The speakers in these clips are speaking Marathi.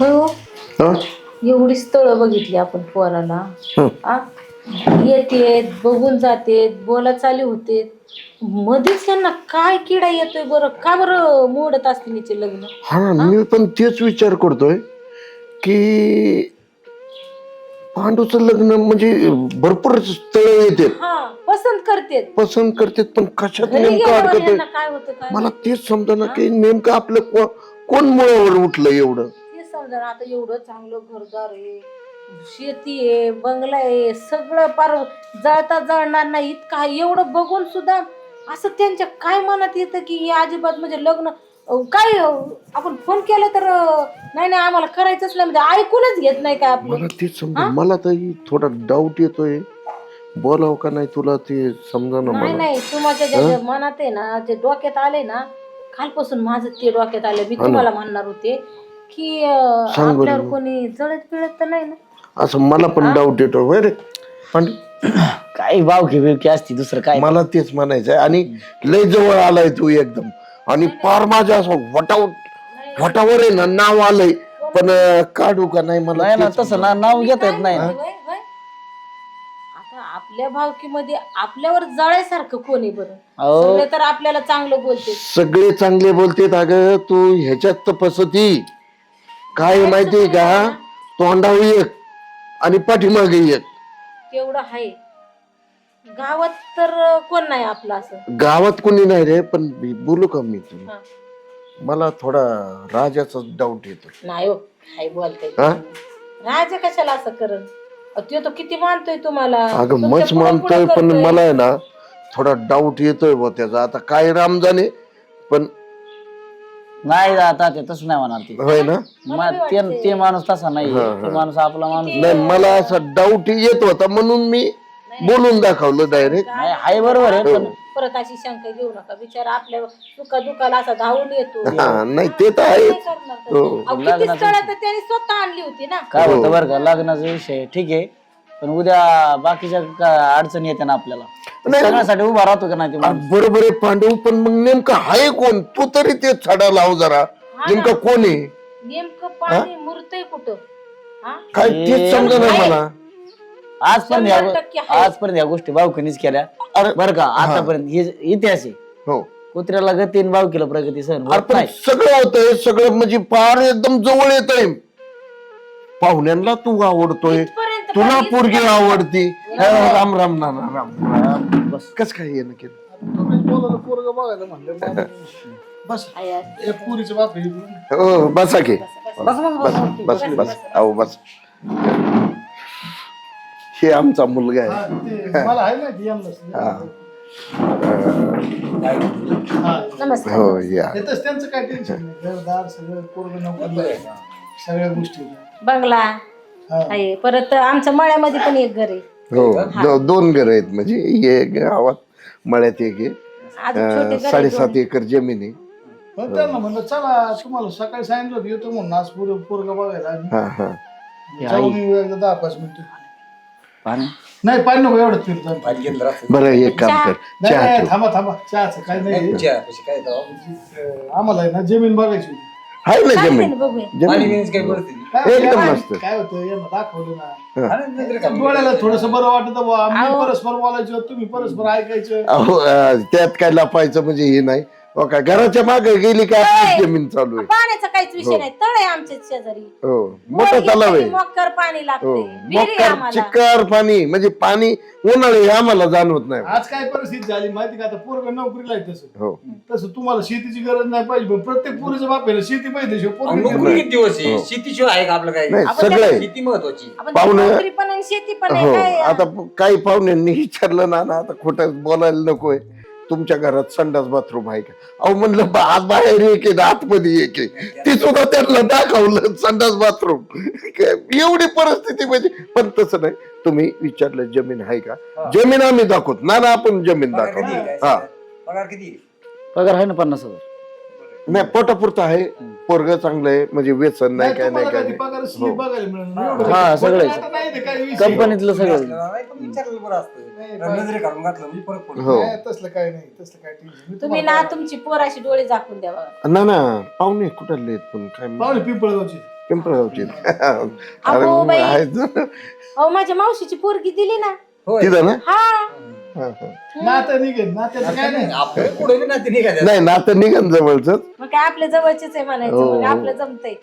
हो. हा? एवढी स्थळं बघितली आपण पोराला. हं. आ येतेत बघून जातेत बोला चालू होते मध्येच त्यांना काय किडा येतोय बरं का बरं मोडत असते तिचे लग्न. हा मी पण तेच विचार करतोय की पांडूचं लग्न म्हणजे भरपूर स्थळ येते हा पसंत करतेत पसंत करतात पण कशात घरी नेमकं गेल्यावर अडकत यांना काय होतं काय मला माहिती. तेच समजा की नेमकं आपलं कोण मुळावर उठलं एवढं. ते समजा ना, आता एवढं चांगलं घरदार आहे शेती आहे बंगला आहे सगळं पार जळता जळणार नाही इतकं आहे. एवढं बघून सुद्धा असं त्यांच्या काय मनात येतं की हे अजिबात म्हणजे लग्न काय आपण फोन केला तर नाही नाही आम्हाला करायचंच नाही म्हणजे ऐकूनच घेत नाही काय आपलं. मला तेच समजा मला तर थोडा डाऊट येतोय बोलाव का नाही तुला ते समजा ना नाही मला. नाही तुम्हाला ज्या मनात आहे ना जे डोक्यात आले ना कालपासून माझं ते डोक्यात आलं मी तुम्हाला म्हणणार होते की सांग बरं आपल्यावर मग. कोणी जळत पिळत तर नाही ना. असं मला पण डाऊट येतो होय रे पण काही बावकी बिवकी असती दुसरं काय. मला तेच म्हणायचंय आणि लय जवळ आलाय तू एकदम आणि पार माझ्या असं वटावर आहे ना नाव आलंय पण काढू का नाही मला नाही ना तेच तसं नाव घेता येत नाही ना. वय, वय. आता आपल्या भावकीमध्ये आपल्यावर जळायसारखं कोणी बरं अहो. सगळे तर आपल्याला चांगलं बोलते. सगळे चांगले बोलतेत अगं तू ह्याच्यात तर फसती काय माहितीये का तोंडावर एक आणि पाठीमागे एक. तेवढं आहे गावात तर कोण नाही आपलं असं. गावात कोणी नाही रे पण बोलू का मी तुला हा. मला थोडा राजाचा डाऊट येतो. नाही हो काय बोलताय हा? राजा कशाला असं करल तो तो किती मानतोय तुम्हाला अगं तुमच्या मच पुढं मानतोय पुढं पण करतोय. मला आहे ना थोडा डाऊट येतोय बा त्याचा आता काय राम जाणे पण नाही आता ते तसं नाही म्हणणार ती. होय ना ते माणूस तसा नाही ते माणूस आपला माणूस नाही मला असा डाऊट येत होता म्हणून मी बोलून दाखवलं डायरेक्ट. नाही आहे बरोबर आहे पण परत अशी शंका घेऊ नका बिचारा आपल्या सुखा दुखाला असा धावून येतो. नाही ते तर आहे काय करणार तर? अहो, किती स्थळं तर त्यांनी स्वतः आणली होती ना. काय होतं बरं का लग्नाचा विषय ठीक आहे पण उद्या बाकीच्या अडचणी येते ना आपल्याला सगळ्यासाठी उभा राहतो का नाही ते माणूस. बरोबर आहे पांडू पण मग नेमकं आहे कोण तू तरी ते छडा लाव जरा नेमकं कोण आहे नेमकं पाणी मुरतय कुठं हा? काय तेच समजा ना मला. आजपर्यंत या गोष्टी बावकीनीच केल्या बरं का आतापर्यंत हे इतिहास आहे. हो कुत्र्याला गतीन बावकीला प्रगती सहन होत आपण नाही. सगळं होतंय सगळं म्हणजे फार एकदम जवळ येत आहे पाहुण्यांना तू आवडतोय इथपर्यंत तुला पण पोरगी आवडती राम राम नाना राम बस कस काय येणं केलं बस आया. या पुरीचं बाप आहे. हो बसा की बस बस अहो बस हे आमचा मुलगा हा, आहे ते मला आहे माहिती यांनाच. हा. नमस्कार हो या येतच त्यांचं काय टेन्शन नाही घरदार सगळं पोरग नोकर सगळ्या गोष्टी बंगला हा. आहे परत आमच्या मळ्यामध्ये पण एक घर आहे. हो दोन घर आहेत म्हणजे हे गावात मळ्यात एक आहे अजून छोटे घर आहे 7.5 एकर जमीन आहे. पण त्यांना म्हणलं चला तुम्हाला सकाळी सांगितलं होतं येतो म्हणून आज पोरग बघायला आम्ही. हा हा जाऊन येऊ एकदा 10-5 मिनिटं पाणी नाही पाणी नको एवढं फिरतो बरं एक काम कर नाही चहा नाही ठेव. थांबा चहाचं काय नाही आम्हाला आहे ना जमीन बघायची होती. आहे ना चालेल जमीन ना, बघूया. जमीन काय एकदम काय- मस्त. काय होतं यांना दाखवलं ना डोळ्याला थोडस बरं वाटत आम्ही परस्पर बोलायचं तुम्ही परस्पर ऐकायचं. अहो त्यात काय लपायचं म्हणजे हे नाही हो काय घराच्या मागे गेली का आपलीच जमीन चालू आहे. पाण्याचा काहीच विषय नाही तळ आहे आमच्या शेजारी हो मोठं तलाव आहे मकर पाणी हो लागते विहीर आहे मकर आम्हाला. चिक्कार पाणी म्हणजे पाणी उन्हाळी हे आम्हाला जाणवत नाही आज काय परिस्थिती झाली माहिती का आता पोरग नोकरीला आहे तसं हो तसं तुम्हाला शेतीची गरज नाही पाहिजे पण प्रत्येक पोरीच्या बापेला शेती पाहिजे शिवाय पोरगी नोकरी किती दिवस आहे हो. शेतीशिवाय आहे का आपलं काय नाही आपण सगळं आहे. शेती महत्वाची आपण पाहुणे- नोकरी पण आणि शेती पण आहे हो काय आता काही पाहुण्यांनी विचारलं ना आता खोटं बोलायला नकोय तुमच्या घरात संडास बाथरूम आहे का अहो म्हणलं आज बाहेर एक आहे आतमध्ये एक आहे ती सुद्धा त्यांना दाखवलं संडास बाथरूम एवढी परिस्थिती म्हणजे पण तसं नाही तुम्ही विचारलं जमीन आहे का जमीन आम्ही दाखवत ना आपण जमीन पगार दाखवतो किती आहे? हा पगार किती पगार आहे ना 50,000. नाही पोटापुरतं आहे पोरग चांगलं आहे म्हणजे व्यसन नाही काय नाही काय नाही. पगार हो. बघायला मिळेल हा, सगळं. आता नाही ते काही विषय. कंपनीतलं सगळं विचारलं बरं असतं नजरे काढून घातलं म्हणजे फरक पडतो हो नाही, तसलं काय नाही तसलं काय टेन्शन मी तुम्ही ना तुमची पोराशी डोळे झाकून द्यावा. ना ना पाहुणे कुठले आहेत पण काय पाहुणे पिंपळगावचे पिंपळगावचे अहो, बाई. आहेत ना. अहो माझ्या मावशीची पोरगी दिली ना. होय. तिथं ना हा हा, हा. नातं निघेल नात्याचं काय नाही आपलं पुढे बी नाते निघाले. नाही नातं निघन जवळच. मग काय आपल्या जवळचेच आहे म्हणायचं. हो. मग आपलं जमतंय.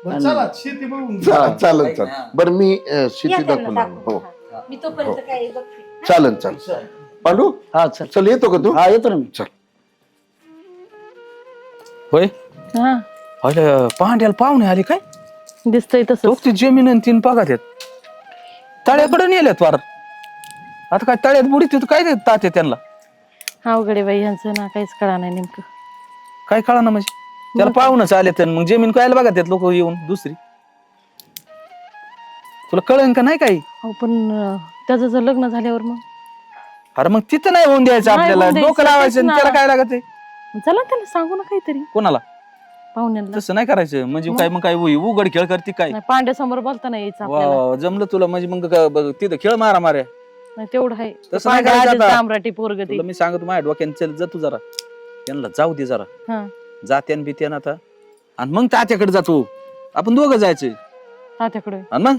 बरं, चला शेती बघून चालेल चालेल. बरं मी शेती या त्यांना दाखवून आणू. दाखवू. हो हा. मी तोपर्यंत काय बघते. चालेल चालेल. पांडू हा चल चल येतो का तू? हा येतो ना मी. चल. होय हा अरे पांड्याला पाहुणे आले काय दिसतंय तो तसं. ती जमीन आणि तीन पगात आहेत तळ्याकडे नेल्यात वार आता काय तळ्यात बुडीत काय देत तात्या त्यांना अवघडे बाई यांचं ना काहीच कळा नाही नेमकं. काय कळा ना म्हणजे त्याला पाहुणच आले तर मग जमीन काय बघा त्यात लोक येऊन दुसरी तुला कळन का नाही काही अहो पण त्याचं जर लग्न झाल्यावर मग अरे मग तिथं नाही होऊन द्यायचं नाही आपल्याला होऊन द्यायचं, डोकं लावायचं आणि तेच त्याला ना. काय लागत आहे चला त्याला सांगू ना काहीतरी कोणाला पाहुण्यांना. तसं नाही करायचं म्हणजे काय मग काय उघड खेळ करते काय नाही पांड्यासमोर बोलता नाही यायचं आपल्याला. वा जमलं तुला म्हणजे मग तिथं खेळ मारा मार्या नाही तेवढं आहे. तसं नाही पांड्या करायचं आधीच आता. तांबराटी पोरग तुला मी सांगतो माझ्या डोक्याने चल जा तू जरा त्यांना जाऊ दे जरा हा जात्यान बित्यान आता आणि मग तात्याकडे जातो आपण दोघं जायचं तात्याकडे आणि मग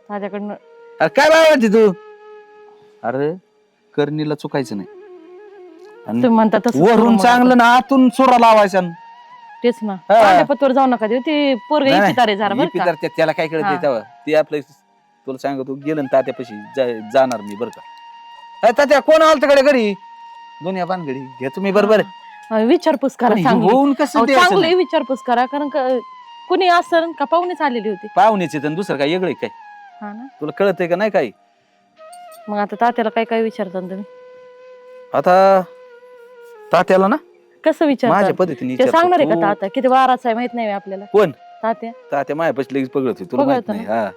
तात्याकडनं अरे काय बाबा तू अरे करणीला चुकायचं नाही आणि तुम्ही म्हणता तसं करू वरून मग. चांगलं ना आतून चोरा लावायचा तेच ना हा. पांड्यापत्वर जाऊ नका देऊ ते पोरग नाही, नाही. इपितारे जरा बरं का. इपितार त्याला काय कळत हा. तेव्हा ते आपलं तुला सांगतो गेलं ना तात्यापाशी जाणार मी बरं का अरे तात्या कोण आलं तिकडे घरी दोन्ही पान घडी घ्या तुम्ही बरोबर विचारपूस करा पण चांगली. होऊन कसं अहो, द्यायचं चांगली नाही? विचारपूस करा कारण कुणी असं का पाहुणेच आलेली होती. पाहुण्याचे तर दुसरं काय वेगळे काय हा ना तुला कळतंय का नाही काही मग आता तात्याला काय काय विचारता तुम्ही आता तात्याला ना कसं माझ्या विचारता पद्धतीने ते विचारतो. सांगणार आहे का तू- तात्या किती वाराचा आहे माहित नाही आपल्याला कोण तात्या तात्या माझ्यापाशी लगेच पगळत तुला माहित पगळतो नाही हा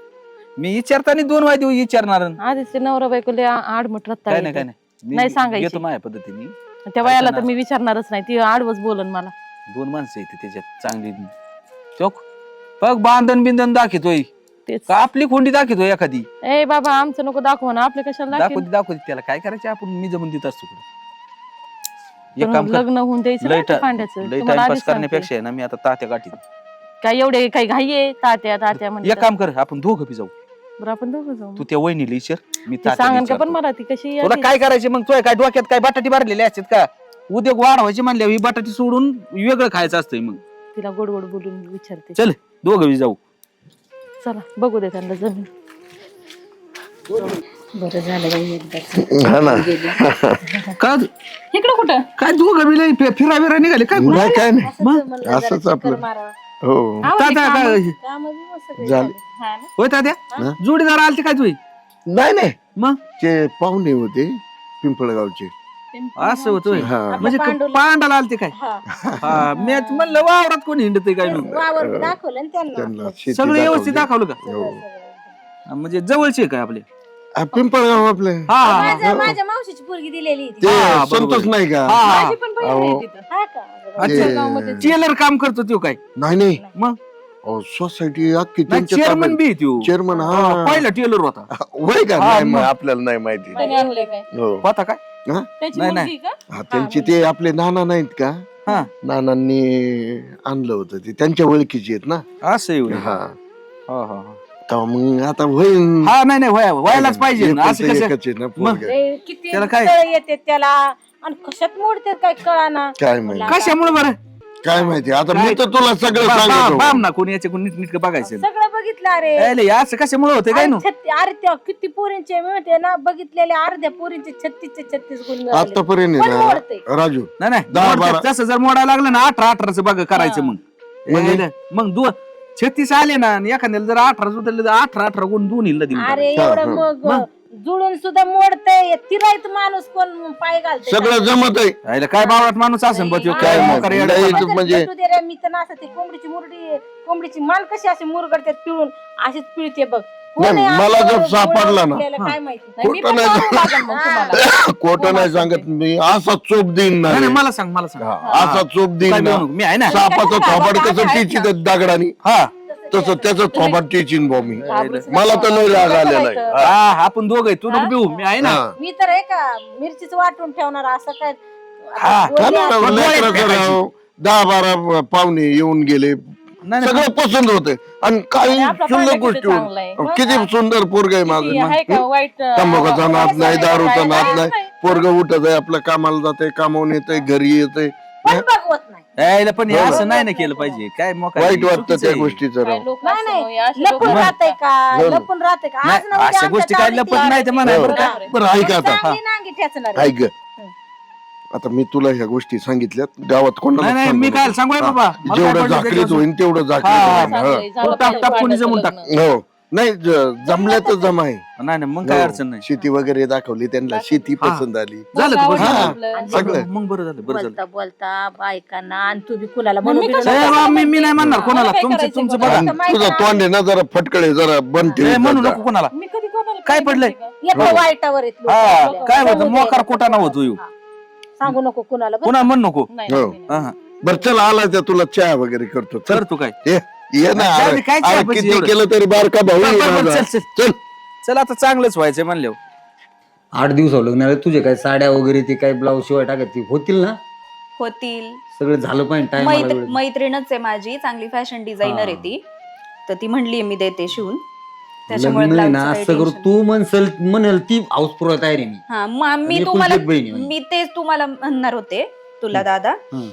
मी विचारताना 2 वाजता विचारणार आधीच ते नवरा बायको लय आडमट काय नाही काय रत्ता नाही मी नाही सांगायची. घेतो माझ्या पद्धतीने त्या वयाला ऐका तर ना. मी विचारणारच नाही ती आडवच बोलन मला. 2 माणसं येते त्याच्यात चांगली चोख बघ बांधन बिंधन दाखवतोय तेच का आपली खोंडी दाखवतोय एखादी ए बाबा आमचं नको दाखव ना आपल्या कशाला दाखवेल? दाखवते त्याला काय करायचं आपण मी जमून देत असतो कुठं. एक पण काम कर लग्न होऊन द्यायचं लय नाही का पांड्याचं लय तुम्हाला टाइमपास आधीच सांगते. करण्यापेक्षा आहे ना मी आता तात्या गाठी काय एवढे काही घाई आहे तात्या तात्या एक म्हणजे काम कर आपण दोघं बी जाऊ बरं आपण दोघं जाऊ तू त्या वहिनीला विचार मी ते तात्याला सांगन का पण विचारतो. मला ती कशी तुला आली? काय करायचे मग तुझ्या काय डोक्यात काय बटाटी भरलेली असतात का उद्योग वाढवायचे म्हणले ही बटाटी सोडून वेगळं खायचं असतंय मग तिला गोड गोड बोलून विचारते. चल दोघं बी जाऊ चला बघू दे त्यांना जमीन. बरं झालं बाई एकदाच. हा ना का इकडं कुठं काय दोघं बी लय फिरा बिरा निघाले काय नाही काय नाही असंच म्हणलं जरा असंच चक्कर आपलं. मारावं. हो आवडली तात्या कामं? काय कामं बी मस्त काही झालं. झाले. हा ना? होय तात्या जोडीदार आलते काय तुझी नाही नाही मग ते पाहुणे होते पिंपळगावचे. असं होतोय हा म्हणजे पांडुला- पांडाला आलते काय हा. हा मॅच म्हणलं वावरात कोणी हिंडत काय मग वावर बी दाखवलं ना त्यांना. त्यांना शेती सगळं व्यवस्थित दाखवली. दाखवलं का हो. हा, म्हणजे जवळचे काय आपले पिंपळगाव आपले हा हा, हा माझ्या मावशीची पोरगी दिलेली ते हा, बरोबर. संतोष नाही का हा माझी पण बहीण आहे अहो. तिथं. हा का? अच्छा. गावामध्ये. टेलर काम करतो तो काय नाही नाही मग सोसायटी अख्खी नाही चेअरमन बी त्यो चेअरमन हा पहिला टेलर होता वय का हा, नाही मग. आपल्याला नाही माहिती त्याने आणलंय काय हो होता काय त्याची नाही, मुलगी का हा, त्यांची ते आपले नाना नाहीत का हा नानांनी आणलं होतं ते त्यांच्या ओळखीचे आहेत ना असं आहे होय. हा हा हा हा. तेव्हा मग आता होईन हा नाही नाही व्हायलाच पाहिजे ना, असं कसं एकच आहे ना पोरगं. लय किती त्याला काय? तळ येते त्याला आणि कशात मोडते काय कळाना. काय माहिती कशामुळे बरं काय माहिती आता मी तर तुला सगळं सांगतो बाम ना कोणी याच्या कोणी नीट बघायचं सगळं बघितलं अरे. अरे असं कशामुळे होतं काय नो अरे त्या किती पोरींचे माहितीये ना बघितलेले अर्ध्या पोरींचे 36 गुण मिळाले. आतापर्यंत पण आहे ना मोडते. राजू नाही नाही 10, मोडतात. 12. तसं जर मोडायला लागलं ना 18 बघ करायचं मग म्हणजे? ए, मग 36 आले ना आणि एखाद्याला जर 18 उतरले तर 18 गुण दोन्हीला देऊन अरे हा, एवढं हा. मग जुळून सुद्धा मोडतय तिरायत माणूस कोण पाय घालतय. सगळं जमत आहे टाकायचं. काय बावळात माणूस असं बघ ह्यो काय काय माहिती. मोकार लय येडा इथं पणा. म्हणजे- भेटू दे रे, मी तर ना असं ते कोंबडीची मान कशी अशी मुरगडतात पिळून अशीच पिळते बघ. कोण नाही, आहे मला असं जर गोळा सापडला ना. उठलेलं काय माहिती. नाही, मी खोटं पण नाही पाहू लागेल मग तुम्हाला. खोटं नाही सांगत मी असा चोप देईन ना नाही, रे. नाही, मला सांग मला सांग हा, असा चोप काय देईन ना बोलू? मी आहे ना सापाचं थोबाड कसं बाबा, टिचित दगडानी हा तसं त्याचं थोबाड टिचिन भाऊ मी घाबरूच मला तर लय राग आलेला आहे करायचं. हा, आपण दोघ आहे तू नको भिवू मी आहे ना हा. मी तर आहे का मिरचीच वाटून ठेवणार असं काय. हा, बोलले हा ना, असं- डोळे लेकरं फेकायची. करावं. 10-12 पाहुणे येऊन गेले नाही. सगळं पसंत होते आणि काही आणि आपला सुंदर पांड्या गोष्टी किती चांगला आहे. होत. किती सुंदर पोरग आहे किती आहे माझं का वाईट तंबाखूचा नाद नाही, दारूचा नाद नाही, नाही. पोरग उठत आहे आपलं कामाला जाते, कामावून येते, घरी येते. पण बघवत नाही. यायला पण हे हो. असं नाही ना केलं पाहिजे काय मोका वाईट वाटतं चुकीचं त्या आहे. गोष्टीचं काय राव. लोक नाही असं नाही असे लोक लपून राहते का हो. लपून राहते का आज नाही, ना उद्या अशा आमच्या गोष्टी काय तावडीत लपत नाही ते म्हणा हो. बरं का बरं ऐक आता चांगली नांगी ठेचणार आहे. ऐक ग. आता मी तुला ह्या गोष्टी सांगितल्यात गावात कोणाला नाही नाही सांगू मी नको. काय सांगू बाबा मला काय जेवढं पडलं झाकरीत त्याच्यावर? होईल तेवढं झाकरीत हा, होईल. चांगलं हा. आहे, झालं टाक- पाहिजे टाक- टाकून पांड्याचं जमून लग्न. टाक. हो नाही जमलं तर जमा आहे. नाही नाही मग काय हो. अडचण नाही शेती वगैरे दाखवली त्यांना, शेती हा. पसंत आली. झालं गावात बरं झालं. आपलं. आणि सगळं. मग बरं झालं बरं झालं बोलता बोलता बायकांना आणि तू बी कुणाला मग मी म्हणून कसं- बिनून- ए, मी नाही म्हणणार कोणाला मला काय तुमचं करायचं तुमचं कोणाला? बघा आणि तुझं तोंड आहे ना जरा फटकळे जरा बंद ए, म्हणू ठेव. नको कोणाला मी कधी कोणाला काय काही पडलंय? म्हणते का? येतो हो. वाईटावर येत लोकं हा आपल्या. काय होतं सांगू दे. मोकार कोटा ना होतो येऊ हा. सांगू नको कुणाला बरं. कोणा म्हण नको नाही, हो. नाही, नाही. हा, हा. बरं चल आला त्या तुला चहा वगैरे करतो चल तर तू काय ये ना जाऊ दे, काय चहा अरे, पाहिजे किती एवढं? केलं तरी बारका भाऊ बरं, आहे बरं, बरं, माझा. चल, चल चल आता चांगलंच व्हायचंय म्हणलं 8 दिवस लग्न तुझे काय साड्या वगैरे ते काय ब्लाऊज शिवाय टाकत ते होतील ना? होतील. सगळं झालं पाहिजे टाइम मैत्रीणच आहे माझी, चांगली फॅशन डिझायनर आहे हा. ती. तर ती म्हणली मी देते शिवून. त्याच्यामुळे लग्न आहे ना ब्लाऊजचं काही असं करू tension तू म्हणेल ती हाऊस पुरवा तयार आहे मी. हा मग आणि मी एकुलती तुम्हाला एक बहीण आहे माझी. मी तेच तुम्हाला म्हणणार होते तुला दादा, हं.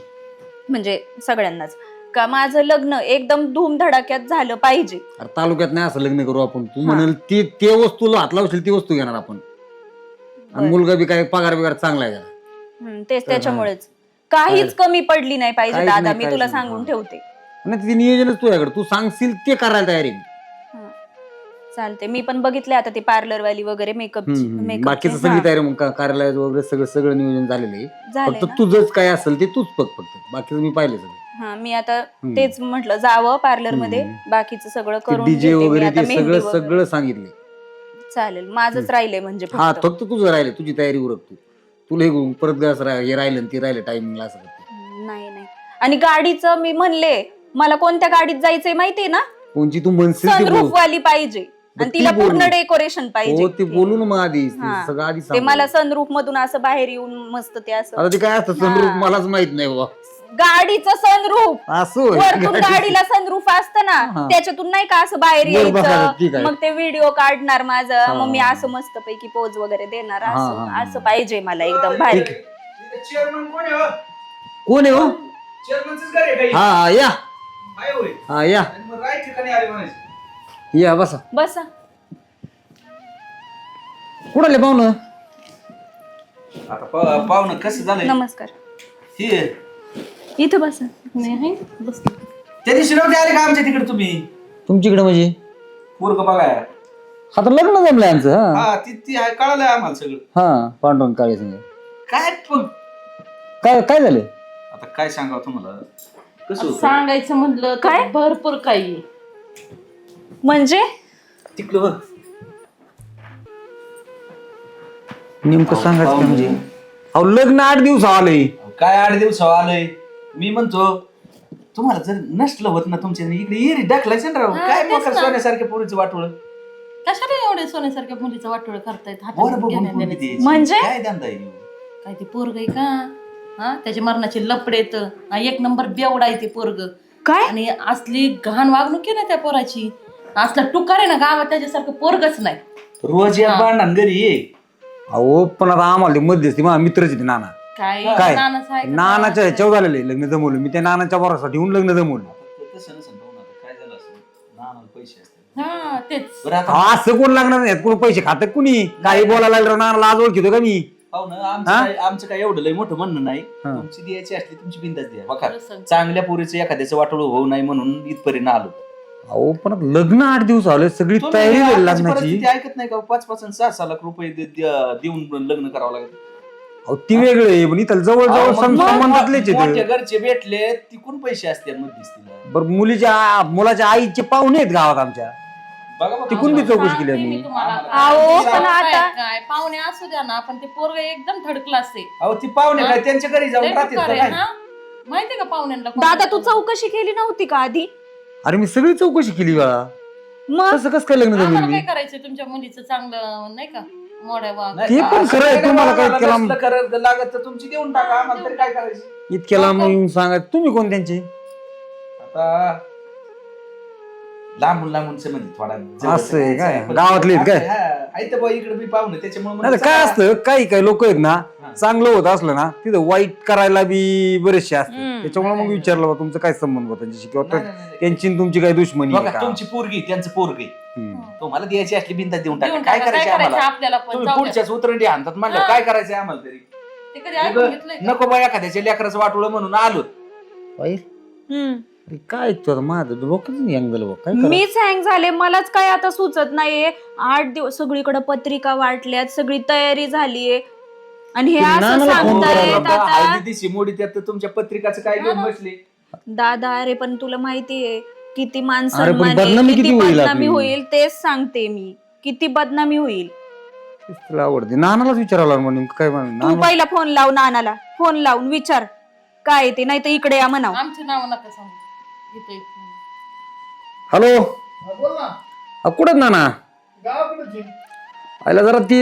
म्हणजे सगळ्यांनाच, का माझं लग्न एकदम धूमधडाक्यात झालं पाहिजे. अरे तालुक्यात नाही असं लग्न करू आपण. तू म्हणाल ते वस्तूला हात लावशील ती वस्तू घेणार आपण. आणि बरं. मुलगा बी काय पगार बिगार चांगला आहे त्याला. तेच त्याच्यामुळेच काहीच कमी पडली नाही पाहिजे काहीच दादा, नाही, मी काहीच तुला नाही. सांगून हा. ठेवते. आणि ते नियोजनच तुझ्याकडे, तू सांगशील ते करायला तयार आहे मी. चालते. मी पण बघितले आता ते पार्लर वाली वगैरे मेकअप बाकीचं सगळी तयारी मग कार्यालयात वगैरे सगळं सगळं नियोजन झालेलं आहे. झालंय फक्त ना? तुझंच काय असेल ते तूच फक्त बाकीचं मी पाहिलं सगळं. हा मी आता तेच म्हटलं जावं पार्लर मध्ये, बाकीचं सगळं करून डीजे घेते मी वगैरे आता, ते मेहंदी सगळं वगैरे. सगळं सांगितले. चालेल. माझंच राहिलंय म्हणजे हा फक्त. फक्त तुझं राहिलं, तुझी तयारी उरक तू. तुला हे परत गॅस हे राहिलं आणि ते राहिलं टायमिंगला असं करते. नाही नाही. आणि गाडीचं मी म्हणले, मला कोणत्या गाडीत जायचंय माहितीये ना? कोणची तू म्हणशील ते सनरूफ बोल. वाली पाहिजे आणि ती तिला बोलू. पूर्ण डेकोरेशन पाहिजे. हो ते बोलू ना मग आधी हा. सगळं आधी ते सांग. मला सनरूफ मधून असं बाहेर येऊन मस्त ते असं आता ते काय असतं सनरूफ मलाच माहित नाही बाबा. गाडीचं सनरूफ असं होय. वरतून गाडीला सनरूफ असतं ना, हा. त्याच्यातून नाही का असं बाहेर बरं, बरं, ठीक यायचं, आहे. मग ते व्हिडिओ काढणार माझं, हा. मग मी असं मस्त पैकी पोज वगैरे देणार, हा, असं हा. असं पाहिजे मला एकदम भारी. चेअरमन कोण आहे हो? कोण आहे हो? चेअरमनचंच घर आहे काही? हा हा, या आहे होय. हा या आणि मग राईट ठिकाणी आले म्हणायचं. या बसा. बसा. कुणाले पाहुणं? आता पाहुणं कसं झालंय नमस्कार. हे इथं बसा. नाही, आहे. बसली. त्या दिवशी नव्हते आले का आमच्या तिकडे तुम्ही तुमच्याकडे म्हणजे पोरग बघाय आता लग्न जमलंय आमचं. हा हा ती आहे कळालंय आम्हाला सगळं हा पांडुरंग काळे संग. काय पण काय काय झालं? आता काय सांगावं तुम्हाला कसं होतं सांगायचं म्हणलं तर काय? भरपूर काही आहे. म्हणजे तिकडं बघ नेमकं सांगायचं काय म्हणजे? अहो लग्न 8 दिवस आलंय. काय 8 दिवस आलंय मी म्हणतो तुम्हाला जर नसलं होत ना तुमच्या इकडे येरी टाकलायचं ना राव हा, काय तेच मोकार ना. सोन्यासारख्या पोरीचं वाटोळ कशाला एवढे सोन्यासारख्या मुलीचं वाटोळ करतायत बरं हातात बघून घेण्या पोरगी देण्याचं? द्यायची. म्हणजे? काय धंदा आहे ह्यो? काय ते पोरग आहे का? हा त्याच्या मरणाचे लपडेत, एक नंबर बेवडा आहे ते पोरग. काय? आणि असली घाण वागणूक आहे ना त्या पोराची, असला टुकार आहे ना गावात त्याच्यासारखं पोरगच नाही. रोज या भांडण घरी ये अहो पण आता आम्हाला ते मध्यस्थी माझा मित्रच आहे ते नाना. काय काय? नानाचं आहे का? नानाच्या ह्याच्यावर झालेलं आहे लग्न जमवलं. मी त्या नानाच्या भरोसाठी येऊन लग्न जमवलं. तसं नसेल भाऊ ना, आता काय झालं असं नानाला पैसे असतात हा तेच. बरं आता अहो, असं कोण लागणार नाही, कोण पैसे खात कुणी काही बोलायला लागलं नानाला आज ओळखीतो का मी? पाहुणं हा? आमचं काय एवढं लय मोठं म्हणणं नाही हा. तुमची द्यायची असली तुमची बिंदाच द्या बघा खरं सांग. चांगल्या चांगल्या पोरीचं एखाद्याचं वाटोळ होऊ नाही म्हणून इथपर्यंत आलो अहो पण आता लग्न 8 दिवस आले, सगळी तुम्ही तयारी झाली आताची लग्नाची. परिस्थिती ऐकत नाही का 5-5 आणि 6 लाख रुपये देऊन लग्न करावं लागेल अहो ती वेगळं आहे पण इथं जवळजवळ अहो, मग संबंधातलेच मोठ्या आहेत. घरचे भेटले तिकून पैसे असतात मध्यस्थीला बरं मुलाच्या आईचे पाहुणे आहेत गावात आमच्या. बघा बघा. तिकून बी चौकशी केली सांगते मी आम्ही. तुम्हाला. अहो, पण काय आता- काय पाहुणे असू द्या ना, पण ते पोरग एकदम थर्ड क्लास आहे. अहो ती पाहुणे काय त्यांच्या घरी जाऊन लय राहतील टुकार का आहे, काय? हा? माहितीये का पाहुण्यांना कोण दादा तू असतं? चौकशी केली नव्हती का आधी? अरे मी सगळी चौकशी केली वेळा. मग तसं कसं काय लग्न आम्हाला जमलं काय मी? करायचंय तुमच्या मुलीचं चांगलं नाही का मोड्या वाग. नाही, ते पण असं खरं आहे, काय तुम्हाला काय नसलं केलं? करायला लागत तर तुमची देऊन टाका आम्हाला तरी काय करायचं इतक्याला मग येऊन सांगा तुम्ही कोण त्यांचे? आता लांबून लांबून संबंधित थोडा जवळ असं आहे काय? आहे. पण गावातले आहेत काय? हा, आहे तर बुवा इकडे मी पाहुणे त्याच्यामुळे नाही तर काय असतं काही काही लोक आहेत ना चांगलं होत असलं ना तिथं वाईट करायला बी बरेचसे असतात त्याच्यामुळे मग विचारलं बा तुमचं काय संबंध होता त्यांच्याशी किंवा त्यांची आणि तुमची काय दुश्मनी आहे का? तुमची पोरगी त्यांचं पोरगी हम्म. तुम्हाला द्यायची असली बिंदा देऊन टाका देऊन काय टाका, करायचं आम्हाला आपल्याला पण तुम्ही जाऊ द्या. पुढच्याच उतरंडी आणतात म्हणलं हा. काय करायचंय आम्हाला तरी ते कधी ऐकून घेतलंय का? नको बा एखाद्याच्या लेकराचं वाटोळ म्हणून आलो पाहिलं? हम्म. अरे काय तुझं माझं डोकंच नाही अंगल बा काय करायचं? मीच हँग झाले मलाच काय आता सुचत नाहीये 8 दिवस सगळीकडे पत्रिका वाटल्यात सगळी तयारी झालीये आणि हे असं नानाला फोन सांगतायत करायला आता हळदी दिशी मोडी त्यात तर तुमच्या पत्रिकाचं काय घेऊन बसले दादा अरे पण तुला माहितीये किती मान अरे पण सन्मान आहे, बदनामी किती किती होईल बदनामी आपली? होईल तेच सांगते मी किती बदनामी होईल तेच तुला आवडते नानालाच विचारायला म्हणून काय म्हणून तू नाना पहिला फोन लाव नानाला फोन लावून विचार काय ते नाही तर इकडे या म्हणाव आमचं नाव नका सांगू इथं एक म्हणून. हॅलो हा, बोल ना कुठं नाना गावाकडेच आहे. आयला जरा ती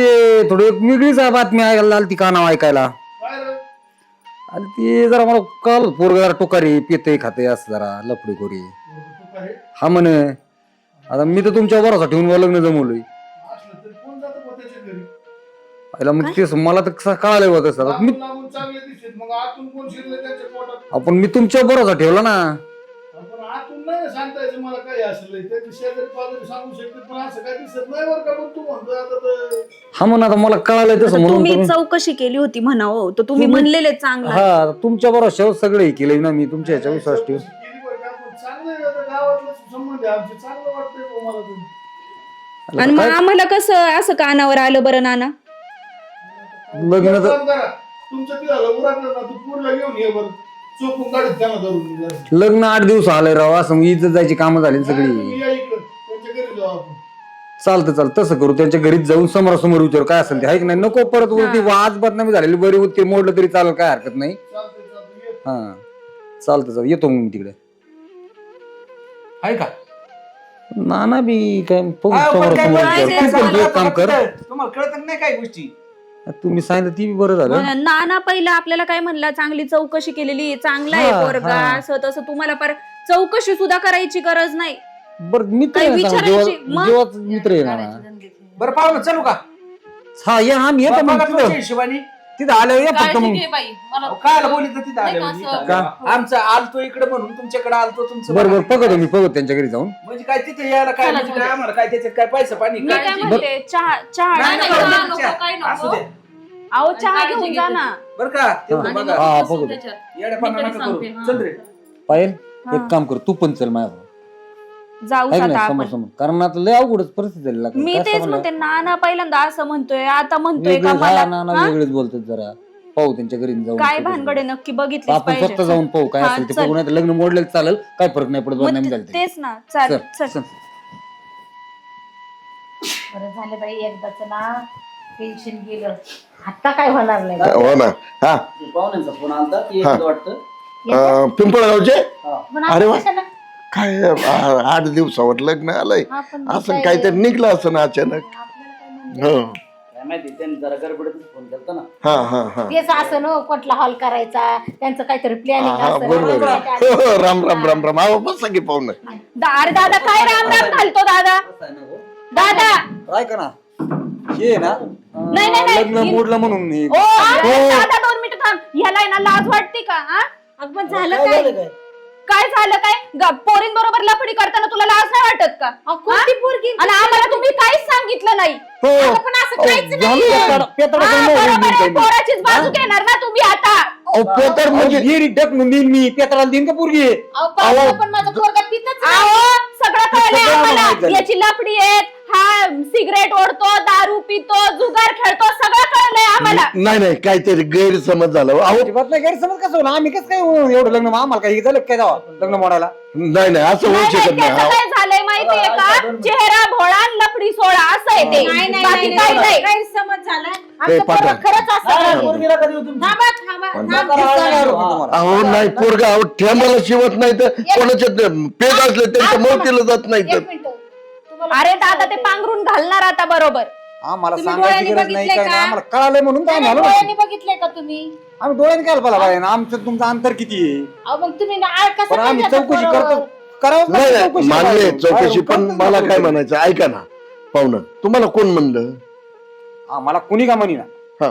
थोडी एक वेगळीच बातमी ऐकायला आली ती कानाव ऐकायला काय रे? आणि ती जरा मला कळलं पोरग जरा टोकारी पिते खाते असं जरा लफडी खोरी तू काय हा म्हणे आता मी तर तुमच्या भरोसा ठेवून लग्न जमवलंय असलं तरी कोण जातं बुवा त्याच्या घरी आयला मग तेच मला तर कळालंय होतं सर मी लांबून लांबून चांगले दिसत मग आतून कोण शिरले त्यांच्या पोटात आपण मी तुमच्या भरोसा ठेवला ना पण आतून नाही ना सांगता यायचं मला काय असलं त्याच्या शेजारी पाजारी सांगू शकते पण असं काय दिसत नाही बरं का पण तू म्हणतो आता तर हा म्हणा आता मला कळालंय तसं म्हणून तुम्ही तुम्ही- चौकशी केली होती म्हणावं तर तुम्ही तुम्ही- म्हणलेले चांगला हा आता तुमच्या भरोशावर सगळे केलंय ना मी तुमच्या ह्याच्या विश्वास ठेव केली बरं का पण चांगलं आहे आता गावातलं संबंध आहे आमचे चांगलं वाटतंय बुवा मला तुम्ही आणि मग आम्हाला कसं असं कानावर आलं बरं नाना लग्न एक तर काम करा तुमचं ते झालं उरकलं ना तू पूरला घेऊन ये बरं चोपून काढत त्यांना धरून ये जरा. लग्न 8 दिवस आलंय राव असं मग इज्जत जायची कामं झाली ना नाही, सगळी तुम्ही या इकडं त्यांच्या घरी जाऊ आपण चालतं तसं करू त्यांच्या घरीच जाऊन समोरासमोर विचारू काय असेल ते आहे की नाही नको परत उलटी वाद बदनामी झालेली बरी होती मोडलं तरी चालेल काय हरकत नाही चालतंय ये. हा चालतं येतो मग मी तिकडे आहे का नाना बी काय पाहू हा, पण काय समोरासमोर बोलायचं, विचारू. तू पण तू एक काम कर तुम्हाला कळत नाही काय गोष्टी तुम्ही सांगितलं ती बी बरं झालं नाना पहिला आपल्याला काय म्हणला चांगली चौकशी केलेली चांगला आहे हा, पोरगा हा. असं तसं तुम्हाला पर चौकशी सुद्धा करायची गरज नाही बरं मित्र आहे काही ना चांगला, विचारायची, मग? देवाचा मित्र आहे ना बरं पाहुणं चलू का हा या आम्ही येतो बघा मग तुमच्या तिथं हिशोबाने तिथं आल्यावर या फक्त काळजी मग घे बाई मला काय बोलित तिथं नाही आलं का म्हणजे असं? इथं. आमचं आलतो इकडे म्हणून तुमच्याकडे आलतो तुमचं बरोबर बघतो मी बघतो त्यांच्या घरी जाऊन म्हणजे काय तिथे यायला काय चला, म्हणजे जाऊ काय दे. आम्हाला काय त्याच्यात काय पैसा पाणी मी काय काय म्हणते चहा चहा नाही, नाही नाही, का? नाही, नको, चहा. काय नको. असू दे. अहो चहा काळजी घेऊन घे जा तुम्ही. ना बरं का तेवढं आणि बघा नको हा, बसू बघू. त्याच्यात. येड्यापणा मी तरी नका करू सांगते, हा. चल रे पायल एक काम कर तू पण चल माझ्या जाऊ आहे की आता नाही आपण समोर समोर कारण आता लय अवघडच परिस्थिती झाली लागली. मी काय तेच सांगायला? म्हणते नाना पहिल्यांदा असं म्हणतोय आता म्हणतोय का वेगळंच मला हा नाना हा? वेगळेच बोलतात जरा पाहू त्यांच्या घरी जाऊन काय सगळं. भानगडे नक्की बघितलीच आपण स्वतः पाहिजे जाऊन पाहू काय हा, असेल ते चल. बघू नाही तर लग्न मोडलं तर चालेल काय फरक नाही पडत मग बदनामी झाली तरी. तेच ना चाल चल, चल चल. बरं झालं बाई एकदाच ना टेन्शन गेलं आता काय होणार नाही हो ना हा पाहुण्यांचा फोन आलता की हा. वाटतं पिंपळगावचे पण अरे आता वा. कशाला? काय 8 दिवसावर लग्न आलंय हा, पण असं काय- काहीतरी निघलं असं ना अचानक आपल्याला काय म्हणणं? हो काय माहिती त्यांनी जरा गडबडीतच फोन केलता ना हा हा हा तेच असं न कुठला हॉल करायचा त्यांचं काहीतरी प्लॅनिंग हा, बरोबर आहे. हो, हो, राम राम राम राम आहो बसा की पाहुणं अरे दादा काय राम राम घालतो दादा दादा काय का ना हे ना नाही, नाही, नाही. लग्न मोडलं म्हणून हे. ओ अरे दादा 2 मिनिटं थांब ह्याला आहे ना लाज वाटते का हा अगं पण झालं काय काय झालं काय पोरीन बरोबर लफडी करताना तुला लाज नाही वाटत का कोणती पोरगी आणि आम्हाला तुम्ही काहीच सांगितलं नाही हो पण असं काहीच झालं नाही पेताडा- पेताडा हा, करून बरोबर मोडून आहे, देईन काही. पोराचीच बाजू घेणार ना तुम्ही आता अहो पेतर म्हणजे विहिरीत ढकलून देईन मी पेताला देईन का पोरगी अहो, पण माझं पोरगा पितच नाही. आओ सगळं कळलंय सगळं माहित आम्हाला झालं. याची लफडी आहेत हा सिगरेट ओढतो दारू पितो जुगार खेळतो सगळं कळलंय आम्हाला नाही नाही काहीतरी गैरसमज झाला हो. अहो अजिबात नाही गैरसमज कसं होणार आम्ही कसं काय एवढं लग्न आम्हाला काही झालं काय जावा लग्न मोडायला नाही नाही असं होऊ नाही, नाही, शकत नाही त्याचं अहो. काय झालंय माहितीये का चेहरा भोळा आणि लफडी सोळा असं आहे ते नाही, नाही, बाकी नाही, काय नाही, नाही गैरसमज झाला ए, आमचं पाठव. पोरगं खरंच असं नाही, आहे. पोरगीला कधी येऊ तुमची? थांबा थांबा थांबा. अहो नाही पोरगा अहो ठेमाला शिवत नाही तर कोणाच्या पेट असले त्यांच्या मोतीला जात नाही तर एक मिनिट तुम्हाला अरे दादा ते पांघरून घालणार आता बरोबर आम्हाला तुम्ही सांगायची डोळ्यांनी गरज नाही बघितलंय काय नाही का? आम्हाला कळालंय म्हणून काय नाही, झालं डोळ्यांनी बघितलंय का तुम्ही आम्ही डोळ्याने काय पाहिला पाहिजे ना आमचं तुमचं अंतर किती आहे अहो मग तुम्ही ना आळ कसं पण आम्ही पाहिजे चौकशी आता करतो पोरावर? करावंच नाही लागतं नाही, चौकशी मान्य आहे बाहेरून. चौकशी, पण बाहेरून मला कळतंच काय ना. म्हणायचं ऐका ना पाहुणं, तुम्हाला कोण म्हणलं? मला कुणी का म्हणी ना हा.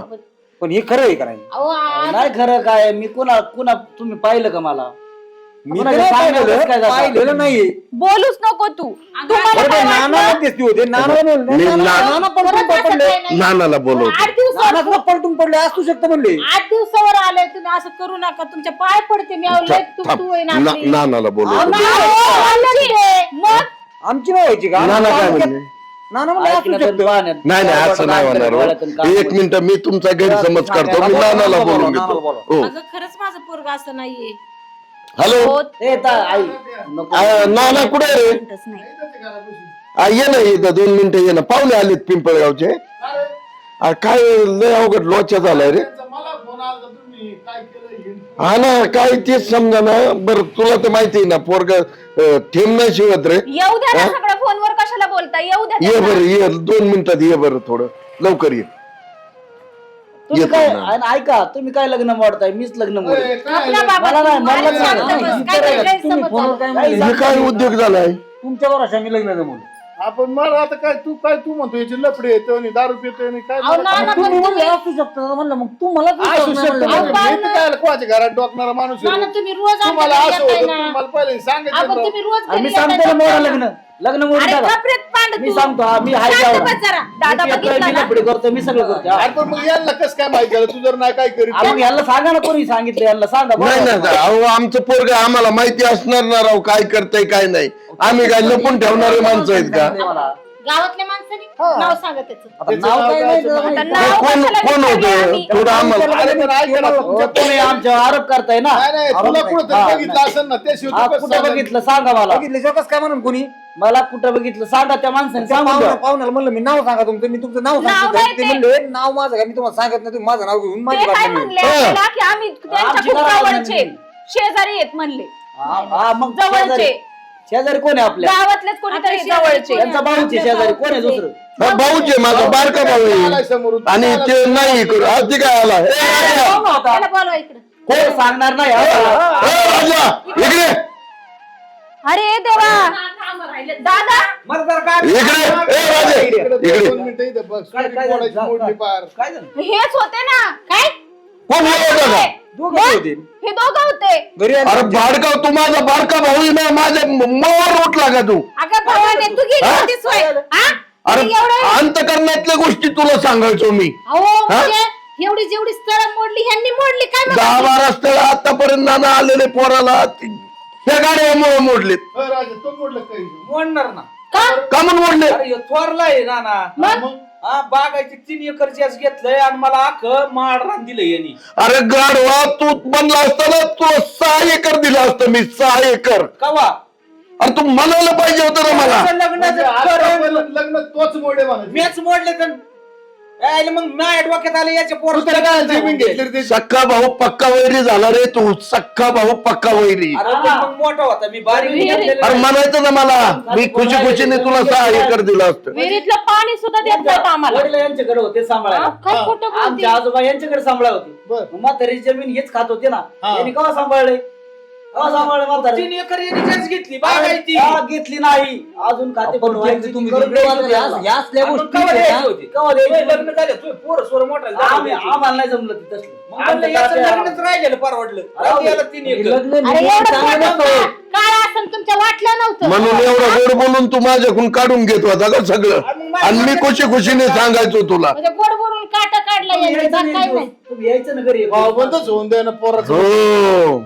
पण हे खरं आहे का नाही? अहो नाही खरं काय, मी कुणा तुम्ही पाहिलं का मला? मी आपण तर हे सांगण्यातच पाहिलेलं काय जातं? पाहिलेलं नाहीये. बोलूच नको तू तुम्हाला बरं, काय ते वाटलं? नानाला तेच होते नानाला मी म्हणलं, ना- नाना पलटून परत असं पडले काही नाही. नानाला बोलवतो. 8 दिवसावर नाना पलटून पडले असू शकतं म्हणले. 8 दिवसावर आले तुम्ही, असं करू नका. तुमच्या पाय पडते मी. अहो, लय तू आहे ना आपली. नानाला बोलवतो. मग आमची नाही व्हायची का? नाना काय म्हणले? नाना म्हणले असू ऐकलं तर शकतं. पाहण्यात. नाही नाही असं नाही होणार हो. एक मिनिट, मी तुमचा गैरसमज करतो. मी नानाला बोलून घेतो. हो अगं खरंच माझं पोरग असं नाहीये. हॅलो ए, आई नको. नाना कुठे आहे रे? मिनिटच नाही. ये ना इथं 2 मिनिटं ये ना. पाहुणे आलेत पिंपळगावचे. काय लय अवघड लोचा झालाय रे. मला फोन आला होता, तुम्ही काय केलं हे? हा ना, काय तेच समजा ना. बरं तुला तर माहिती आहे ना, पोरग ठेम नाही शिवत रे. येऊ द्या ना सगळं, फोनवर कशाला बोलता? येऊ द्या ये त्यांना. बरं ये 2 मिनिटात ये बरं, थोडं लवकर ये. तुम्ही येतो काय ना. आणि ऐका, तुम्ही काय लग्न मोडताय? मीच लग्न मोड. ए, काय आपला झालं? बाबा मला नाही, तू मला मला नाही. शांत बस. काय तुम्ही गैरसमज फोनवर झाला? काय म्हणले? हे काय उद्योग झालाय? तुमच्या बरोबर मी लग्न जमवलं. आपण मला आता काय तू म्हणतो याची लपडे येतो आणि दारू पितो आणि काय अहो, मला नाना, काय- तुम्ही म्हणले असू शकतं म्हणलं, मग तू मला असू विश्वास नाही शकतं म्हणलं. म्हणजे मी तर काय कोणाच्या घरात डोकणारा माणूस आहे. नाना, तुम्ही रोज तुम्हाला आमच्या असं घरी होतं, येताय ना. तुम्हाला पहिले सांगायचं आपण राव. तुम्ही रोज आणि मी घरी सांगतो येताय ना, मोडा ना. लग्न मोडून अरे टाका. कपड्यात पांड मी तू. सांगतो, मी हाय शांत त्यावर. बस जरा. दादा मी येतोय, बघितला मी ना? लफडी करतो, मी सगळं करतो. अरे पण मग यांना कसं काय माहिती झालं? तू जर नाही काय करीत मग ह्याला सांगा ना, कोणी सांगितलं यांना सांगा. नाही नाही, अहो आमचं पोरग आम्हाला माहिती असणार ना राव, काय करतय काय नाही. आम्ही काय लपून ठेवणारे माणसं आहेत का? मला. गावातल्या माणसाने नाव सांगा त्याचं. आता नाव काय नाही त्याचं माहिती. आता हे नाव कोण कशाला कोण विचारलं होतं आम्ही? थोडं आम्हाला. अरे पण ऐका ना, तुमच्या तुम्ही आमच्यावर आरोप करताय ना. नाही नाही, आरोप तुला नाही. कुठं हा, बघितलं नाही. असेल ना त्याशिवाय हा, तू कसं कुठं सांगणार? बघितलं सांगा मला. बघितलं कसं काय म्हणून कोणी मला कुठं बघितलं सांगा, त्या माणसाने सांगून द्या. पाहुण्याला म्हणलं मी नाव सांगा तुमचं, मी तुमचं नाव नाव सांगतो. नाही ते ते. म्हणले नाव माझं काय, मी तुम्हाला सांगत नाही, तुम्ही माझं नाव घेऊन माझी ते काय बातमी म्हणले हा. आपल्याला की आम्ही त्यांच्या आमची खूप घरात जवळचे नाही. शेजारी आहेत म्हणले. हा, मग जवळचे शेजारी कोण आहे आपल्या? गावातलेच कोणीतरी आता शेजारी जवळचे. कोण? यांचा भाऊचे शेजारी कोण आहे दुसरं? हा, भाऊच आहे माझा, बारका भाऊ आलाय आहे. समोरून. आणि ते नाही करू. आज ते काय आला? ए, राजा! त्याला बोलवा इकडे. कोण सांगणार नाही आम्हाला. ए, राजा इकडे अरे देवा दादा मला जर काय इकडे. ए, राजा इकडे इकडे. 2 मिनिटं इथं बघ. काय- काय मोडायची झालं? मोडली पार. काय झालं? हेच होते ना काय कोण बोलवतं का? दोघं होते हे दोघं होते. घरी आले. अरे बारका, तू माझा बारका भाऊ आहे ना, माझ्या मोर उठला का तू? अगं भावाने तू गेली हा? होतीस होय? हा? अरे आणि एवढं अंतकरणातल्या गोष्टी तुला सांगायचो मी. अहो म्हणजे एवढी जेवढी स्थळ मोडली ह्यांनी मोडली काय मग? 10-12 स्थळ आतापर्यंत नाना आलेले पोराला ह्या गाड्यामुळे मोडलेत. राजा तो मोडलं काही मोडणार ना. का म्हणून मोडले? अरे ह्यो थोरलाय ना ना. मग हा, बागायचे 3 एकर जास्त घेतलंय आणि मला अख्खं माड रान दिलं यांनी. अरे गाडवा, तू बनला असताना तुला 6 एकर दिलं असतं मी. 6 एकर. कवा अरे तू म्हणायला पाहिजे होतं ना मला. म्हणजे आतापर्यंत लग्न तोच मोडे म्हणायचं. मॅच मोडले तर यायला मग माझ्या डोक्यात आले याच्या तू तर काय जमीन घेतली रे ते? सक्का भाऊ पक्का वैरी झाला रे तू. सक्का भाऊ पक्का वैरी. अरे पण मग मोठा होता मी बारीक घेतलेलं अरे नाही. म्हणायचं ना मला, मी खुशी खुशीने तुला 6 एकर दिलं असतं. विहिरीतलं पाणी सुद्धा देत नव्हतं आम्हाला. वडील यांच्याकडे होते सांभाळायला. काय खोटं बोलते? आमच्या आजोबा यांच्याकडे सांभाळा होते. बर. मग म्हातारी जमीन हेच खात होते ना. हा. यांनी केव्हा सांभाळले? केव्हा सांभाळले म्हातारी? 3 एकर यांनी जास्त घेतली बागायची. हा, घेतली नाही अजून खाते आपण बनवायची, तुम्ही करून तिकडे द्यायची वाजले, त्यांना. या असल्या आणि मग गोष्टी केव्हा आहेत द्यायची ना. होती? केव्हा द्यायची? लग्न झालं तुझे पोरं सोरं मोठा आम्हाला नाही जमलं ते तसलं. मग म्हणलं आमच्या याचं तात्या- लग्नच राहिलेलं परवडलं. राहू दे याला 3 एकर. लग्न अरे निघून एवढं चांगलं खोटं नसतं. काळ असं तुमच्या वाटलं नव्हतं. म्हणून एवढं गोड बोलून तू माझ्याकडून काढून घेत होता का सगळं? आणि मी खुशी खुशीने सांगायचो तुला. म्हणजे गोड बोलून काटा काढला तुम्ही यांनी, यायचं बाकी काय नाही नाही. दिवस. तुम्ही यायचं ना घरी. भाऊ बंदच होऊन द्या ना पोराचं. हो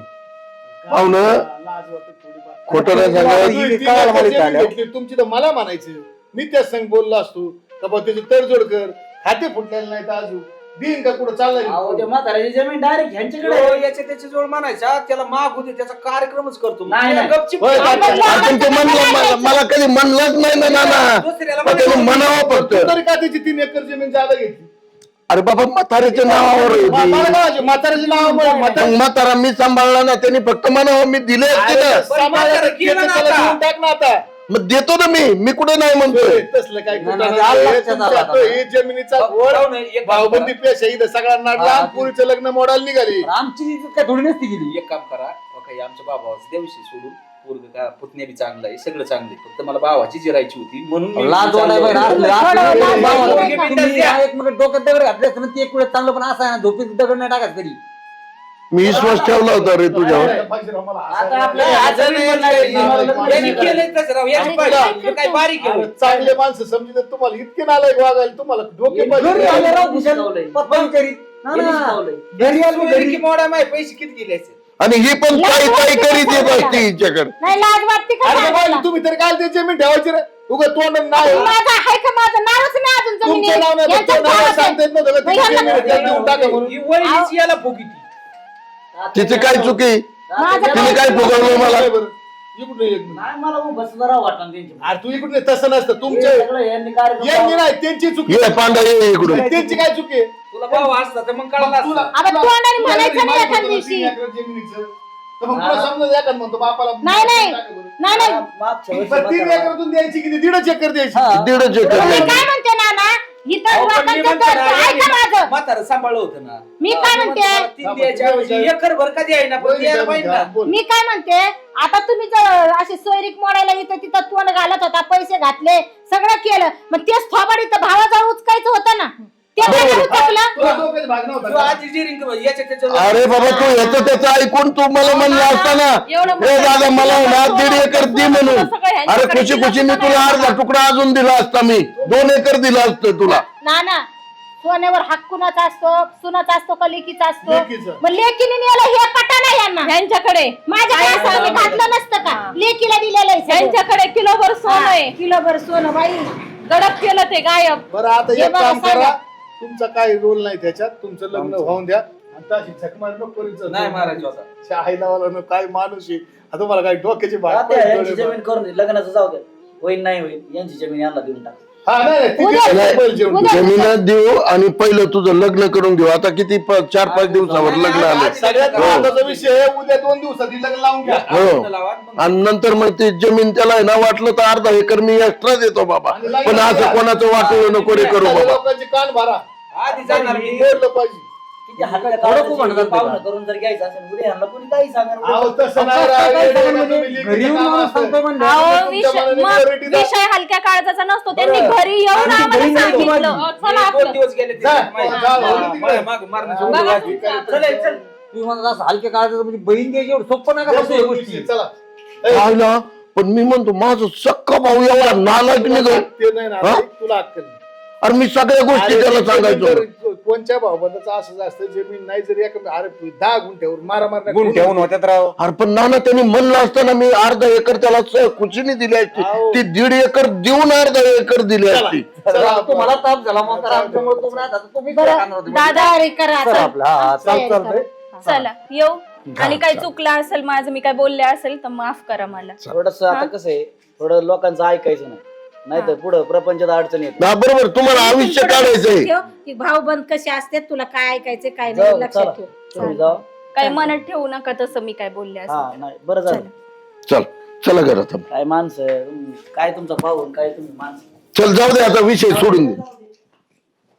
पाहुणं लाज वाटते थोडीफार. खोटं नाही तू सांगायचं. ही 3 काळाला एकर माहिती जमीन आल्या. घेतली, तुमची तर मला म्हणायचं. मी त्याच संग बोललो असतो का बा त्याची तडजोड कर. खाते फुटलेले नाही तर अजून दिन का कुठं अहो, चाललंय? त्या म्हाताऱ्याची जमीन डायरेक्ट ह्यांच्याकडे आहे. हो, याच्या त्याच्या जवळ म्हणायचा त्याला माग होते त्याचा कार्यक्रमच करतो. नाही, नाही. गपचीप होय, कर. आपण ते म्हणलं मला कधी म्हणलंच नाही ना नाना. दुसऱ्याला पण त्याने म्हणावं फक्त. तू तरी का त्याची 3 एकर जमीन जादा घेतली? अरे बाबा म्हाताऱ्याच्या नावावर आहे मला ती. काय वाटलं, म्हाताऱ्याचं नाव मग म्हातारा मी सांभाळला ना, त्यांनी फक्त म्हणावं मी दिले असते ना. समाजात केलं ना त्याला आता. देऊन टाक ना आता. मग देतो ना मी कुठे नाही म्हणतोय. तसलं काय नाही, कुठं नाही, नाही. आलं हे लक्षात तुमच्या आलं तो हे जमिनीचा घोळ. भाऊ नाही, एक काम भाऊबंदी करा. पेश इथं सगळ्यांना लहान पुरीचं लग्न मोडायला निघाली. आमची इज्जत काय थोडी नसती गेली. एक काम करा. ओके, आमच्या बाबावर देवशी सोडून पोरग का पुतण्या बी चांगला आहे, सगळं चांगलं आहे. फक्त मला भावाची जिरायची होती म्हणून मी लाज चाललो वाटायला होतो. पाहिजे. थोडं असलं लाज भावाला वाटायला तुम्ही पाहिजे. एकमेकांना डोक्यात दगड घातले असते ना, ते एक वेळ चांगलं, पण असं आहे ना, झोपेत दगड नाही टाकायचं कधी. मी विश्वास ठेवला होता रे तुझ्यावर. आता आपल्याला असं नाही, यांनी केलंय तसं राव, याची आणि पाहिजे. काय हे काय बारीक आहे अरे, होय. चांगले माणसं समजतात तुम्हाला इतके नालायक वागायला तुम्हाला डोके घरी पाहिजे. आले राव कुशाल, पप्पा विचारीत. ना, ना. घरी आलो सोयरी घरी. की मोडा माय पैसे किती गेले असेल. आणि ही पण काही काही करीत येत असते हिच्याकडे. नाही लाज वाटते का अरे सांगायला? बाबा, तुम्ही तरी काय ते जमीन ठेवायची रे उगा तोंड नाही माझं आहे का? माझं नावच नाही अजून जमिनीवर. तुमचं नाव नाही यांचं तुमचं नाव नावच आहे. सांगता येत नव्हतं का? नाही, तिची यांना- जमीन आहे, देऊन टाका म्हणून. ही वहिनीची याला फुगिती. तिची काय चुकी? माझं तिने काय फुगवलं मला? काय बरं? इकडून ये, एक मिनिट. नाही, मला उगाच सुद्धा राव वाटलं त्यांची. अरे तू इकडून ये, तसं नसतं हे तुमचे सगळं यांनी कार्यक्रम यांनी नाही त्यांची चुकी ये पांडा ये इकडून. त्यांची काय चुकी आहे? तुला भाऊ असता तर मग कळला तुला- असता. आता तोंडाने तुला म्हणायचं जरी नाही माहित एखाद होतं दिवशी. 3 एकर जमिनीचं, तर मग तुला समजा एखाद म्हणतो बापाला नाही, नाही. टाका बरं. नाही नाही मागच्या वर्षी बरं, 3 म्हातारा- एकरातून द्यायची किती? 1.5 एकर द्यायची. हा. 1.5 एकर मी नाही. काय म्हणते नाना इथं अहो, पण मी लोकांचं म्हणतो घर ना, आहे का माझं? म्हातारं सांभाळलं होतं ना. मी काय म्हणते? मला 3 द्यायच्या ऐवजी एकर भर कधी आहे ना, पण द्यायला पाहिजे ना. बोल. मी काय म्हणते आता तुम्ही जर असे सोयरीक मोडायला इथं तिथं तोंड घालत होता, पैसे घातले, सगळं केलं, मग तेच थोबाड इथं भावाजवळ उचकायचं होतं ना. ते काय बरोबर. उचकलं? तुला डोक्यात भाग नव्हता तू का? आधी जिरिंग याच्या त्याच्या अरे बाबा तू ह्याचं त्याचं ऐकून तू मला म्हणलं असताना हे दादा मला ना 1.5 एकर दे म्हणून. अरे खुशी खुशी मी तुला अर्धा तुकडा अजून दिला असता. मी 2 एकर दिला असतं तुला. नाना सोन्यावर हक्क कुणाचा असतो? सुनाचा असतो का लेकीचा असतो? लेकीचा. मग लेकीने नेलं हे पटा नाही यांना. यांच्याकडे माझ्या असं आम्ही घातलं नसतं का? लेकीला दिलेलं आहे सगळं. यांच्याकडे किलोभर सोनं आहे. किलोभर सोनं बाई. गडप केलं ते गायब. बरं आता हे एक बघा, काम सांगा. करा, तुमचा काही रोल नाही त्याच्यात. तुमचं लग्न होऊन द्या आणि तशी झकमार नको करीत जाऊ. नाही मारायचं होता. शाहीला वाला न काय माणूस आहे. आता तुम्हाला काय डोक्याची भाग आता यांची जमीन करून दे, लग्नाचं जाऊ दे. होईल नाही होईल, यांची जमीन यांना देऊन टाक. हा नाही, नाही, ती उद्या- देतो बैल जेवण. उद्या- जमिनात देऊ आणि पहिलं तुझं लग्न करून घेऊ. आता किती 4-5 दिवसावर लग्न आले. सगळ्यात महत्वाचा विषय आहे, उद्या 2 दिवसात लग्न लावून घ्या. हो. लावा, मग आणि नंतर मग ती जमीन त्याला आहे ना वाटलं तर अर्धा एकर मी एक्स्ट्रा देतो बाबा. पण असं कोणाचं वाटलं नको रे करू सगळ्या बाबा. लोकांची कान भरा. आधी जाणार मी. बोललं पाहिजे. किती हलक्या थोडं खूप म्हणत काळजाची असते पाहुणं का? करून जर घ्यायचं असेल, उद्या ह्यांना कोणी काही सांगणार. अहो, तसं नाही फक्त राव, काय येडे सांगणार नका म्हणजे? तुम्ही लेकीचं घरी येऊन काम मला असतं. सांगतोय म्हणलं. अहो, तुमच्या विषय मनाने मग priority द्या. विषय हलक्या काळजाचा नसतो. त्यांनी बरं. घरी येऊन आणि आम्हाला घरी नाही सांगितलं. तुम्हाला. चला 2 आपलं. दिवस गेले ते जा, माहिती. जा, हा, जा, तिकडे. माग मारण्याची बघा, उडी वाजली. चल, चल, चल. तुम्ही म्हणत असं हलक्या काळजाचं म्हणजे बहीण द्यायची एवढं सोपं नाही का या फक्त या गोष्टी, गोष्टी. चला. ए, पाहिलं? पण मी म्हणतो माझं सक्का भाऊ एवढा नालायक निघाल. ते नाही ना, हा? तुला अक्कल नाही. अरे मी सगळ्या गोष्टी अरे, त्याला ते सांगायचो. जर कोणच्या भावबंदाचं असं असतं जमीन नाही जरी अरे 10 गुंठ्यावर मारा गुण ठेवून होत्यात राव. अरे पण नाना त्यांनी म्हणलं असताना मी अर्धा एकर त्याला खुशीने दिली असती. अहो. ती 1.5 एकर देऊन अर्धा एकर दिली असती. तुम्हाला ताप झाला मग तर आमच्यामुळे तुम्ही आता तुम्ही काय करणार होते? दादा तयारी करा चला चल. आपलं, हा, तयारी चालतंय. करा. चला येऊ. आणि काही चुकलं असेल माझं, मी काय बोलले असेल तर माफ करा मला. थोडस आता कसं आहे, थोडं लोकांचं ऐकायचं नाही, नाहीतर पुढं प्रपंचात अडचण येते. ना बरोबर तुम्हाला आयुष्य काढायचंय. ठेव की भाऊबंद कसे असतात तुला काय ऐकायचे काय जाऊ, नाही लक्षात चला. ठेव. तुम्ही जाऊ. काही मनात ठेवू नका तसं मी काय बोलले हा असेल. नाही बरं झालं. चल चला घरात. काय माणसं, काय तुमचा पाहून काय तुम्ही माणसं. चल जाऊ दे आता विषय सोडून दे.